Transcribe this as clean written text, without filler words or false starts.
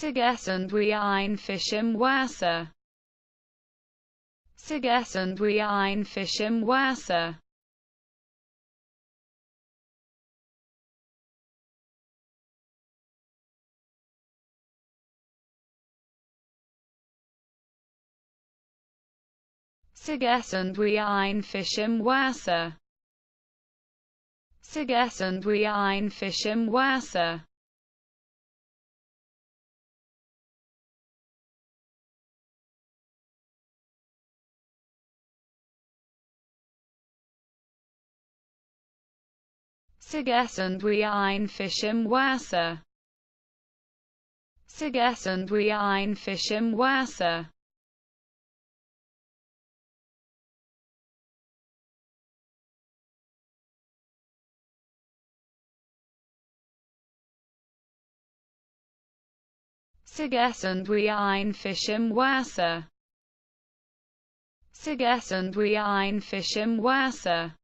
Vergessen wir ein Fisch im Wasser. Vergessen wir ein Fisch im Wasser. Vergessen wir ein Fisch im Wasser. Vergessen wir ein Fisch im Wasser. Vergessen wir ein Fisch im Wasser. Vergessen wir ein Fisch im Wasser. Vergessen wir ein Fisch im Wasser. Vergessen wir ein Fisch im Wasser.